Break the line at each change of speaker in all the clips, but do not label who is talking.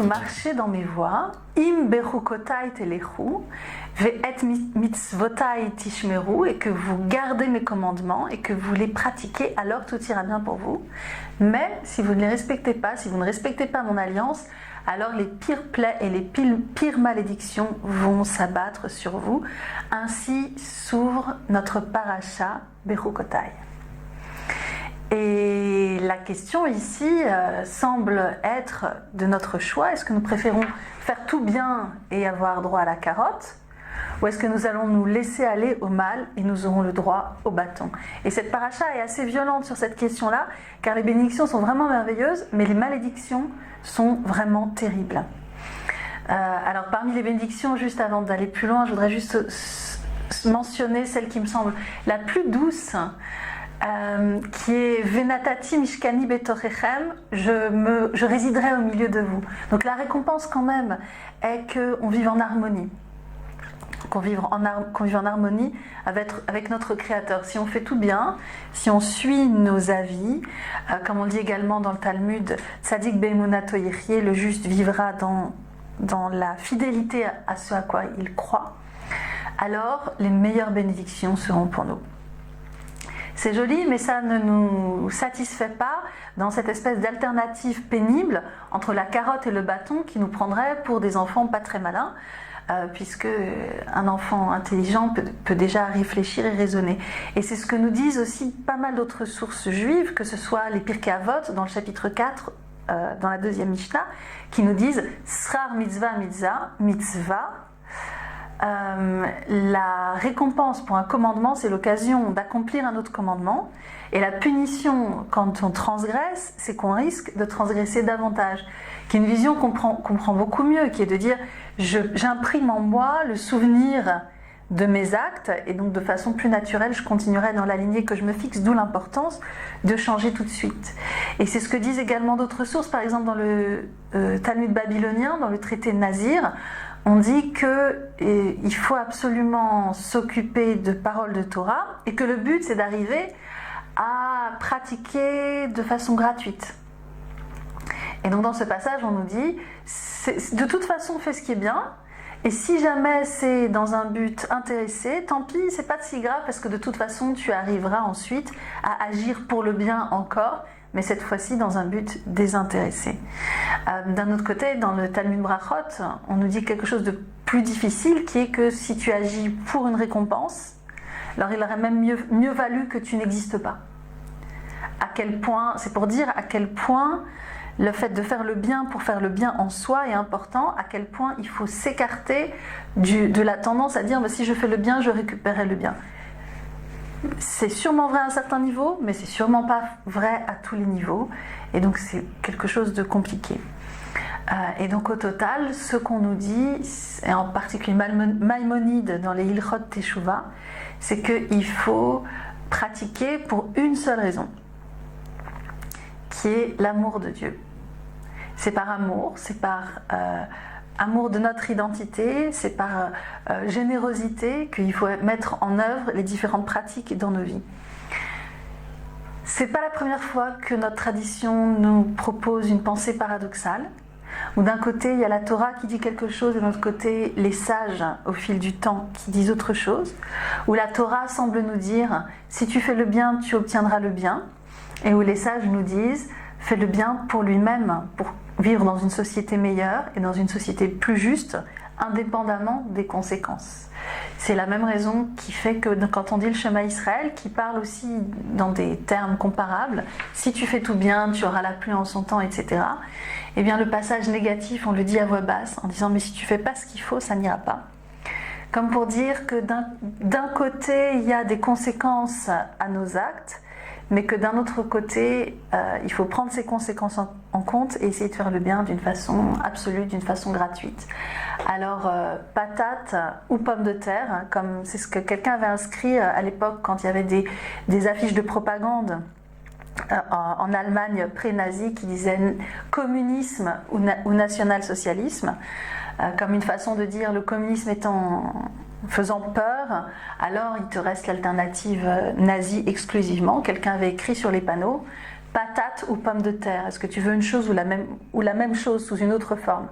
marchez dans mes voies, im bechukotai telechu, ve'et mitzvotai tishmeru, et que vous gardez mes commandements et que vous les pratiquez, alors tout ira bien pour vous. Mais si vous ne les respectez pas, si vous ne respectez pas mon alliance, alors les pires plaies et les pires malédictions vont s'abattre sur vous. Ainsi s'ouvre notre parasha Bechukotai. Et la question ici semble être de notre choix. Est-ce que nous préférons faire tout bien et avoir droit à la carotte, ou est-ce que nous allons nous laisser aller au mal et nous aurons le droit au bâton? Et cette paracha est assez violente sur cette question-là, car les bénédictions sont vraiment merveilleuses, mais les malédictions sont vraiment terribles. Alors parmi les bénédictions, juste avant d'aller plus loin, je voudrais juste mentionner celle qui me semble la plus douce, qui est Venatati Mishkani Betorechem, je résiderai au milieu de vous. Donc la récompense quand même est qu'on vive en harmonie, qu'on vive en harmonie avec notre Créateur. Si on fait tout bien, si on suit nos avis, comme on dit également dans le Talmud, Tzadik Be'emunato Yechye, le juste vivra dans la fidélité à ce à quoi il croit, alors les meilleures bénédictions seront pour nous. C'est joli, mais ça ne nous satisfait pas dans cette espèce d'alternative pénible entre la carotte et le bâton qui nous prendrait pour des enfants pas très malins, puisque un enfant intelligent peut déjà réfléchir et raisonner. Et c'est ce que nous disent aussi pas mal d'autres sources juives, que ce soit les Pirkei Avot dans le chapitre 4, dans la deuxième Mishnah, qui nous disent « Srar mitzvah mitzvah ». La récompense pour un commandement, c'est l'occasion d'accomplir un autre commandement, et la punition quand on transgresse, c'est qu'on risque de transgresser davantage, qui est une vision qu'on comprend beaucoup mieux, qui est de dire j'imprime en moi le souvenir de mes actes, et donc de façon plus naturelle je continuerai dans la lignée que je me fixe, d'où l'importance de changer tout de suite. Et c'est ce que disent également d'autres sources, par exemple dans le Talmud babylonien, dans le traité Nazir, on dit qu'il faut absolument s'occuper de paroles de Torah et que le but c'est d'arriver à pratiquer de façon gratuite. Et donc dans ce passage on nous dit de toute façon fais ce qui est bien, et si jamais c'est dans un but intéressé, tant pis, c'est pas si grave parce que de toute façon tu arriveras ensuite à agir pour le bien encore, mais cette fois-ci dans un but désintéressé. D'un autre côté, dans le Talmud Brachot, on nous dit quelque chose de plus difficile, qui est que si tu agis pour une récompense, alors il aurait même mieux valu que tu n'existes pas. À quel point, c'est pour dire à quel point le fait de faire le bien pour faire le bien en soi est important, à quel point il faut s'écarter de la tendance à dire si je fais le bien, je récupérerai le bien. C'est sûrement vrai à un certain niveau, mais c'est sûrement pas vrai à tous les niveaux, et donc c'est quelque chose de compliqué. Et donc au total, ce qu'on nous dit, et en particulier Maïmonide dans les Hilchot Teshuvah, c'est qu'il faut pratiquer pour une seule raison, qui est l'amour de Dieu. C'est par amour, c'est par amour de notre identité, c'est par générosité qu'il faut mettre en œuvre les différentes pratiques dans nos vies. C'est pas la première fois que notre tradition nous propose une pensée paradoxale, où d'un côté il y a la Torah qui dit quelque chose et de l'autre côté les sages au fil du temps qui disent autre chose, où la Torah semble nous dire si tu fais le bien tu obtiendras le bien, et où les sages nous disent fais le bien pour lui-même, pour vivre dans une société meilleure et dans une société plus juste, indépendamment des conséquences. C'est la même raison qui fait que quand on dit le Shema Israël, qui parle aussi dans des termes comparables, si tu fais tout bien, tu auras la pluie en son temps, etc. Eh bien le passage négatif, on le dit à voix basse, en disant mais si tu fais pas ce qu'il faut, ça n'ira pas. Comme pour dire que d'un côté, il y a des conséquences à nos actes, mais que d'un autre côté, il faut prendre ces conséquences en compte et essayer de faire le bien d'une façon absolue, d'une façon gratuite. Alors, patate ou pomme de terre, comme c'est ce que quelqu'un avait inscrit à l'époque quand il y avait des affiches de propagande en Allemagne pré-nazie qui disaient communisme ou national-socialisme, comme une façon de dire le communisme étant faisant peur, alors il te reste l'alternative nazie exclusivement. Quelqu'un avait écrit sur les panneaux patate pâte ou pomme de terre? Est-ce que tu veux une chose ou la même chose sous une autre forme?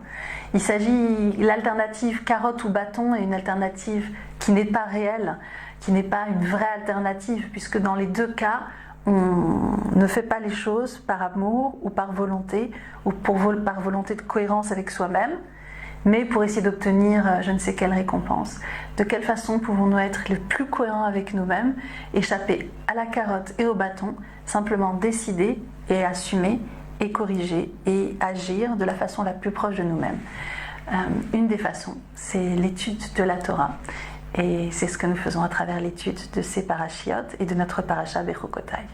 Il s'agit, l'alternative carotte ou bâton est une alternative qui n'est pas réelle, qui n'est pas une vraie alternative, puisque dans les deux cas, on ne fait pas les choses par amour ou par volonté, ou par volonté de cohérence avec soi-même, mais pour essayer d'obtenir je ne sais quelle récompense. De quelle façon pouvons-nous être les plus cohérents avec nous-mêmes, échapper à la carotte et au bâton, simplement décider et assumer et corriger et agir de la façon la plus proche de nous-mêmes. Une des façons, c'est l'étude de la Torah. Et c'est ce que nous faisons à travers l'étude de ces parachiotes et de notre paracha Bechokotai.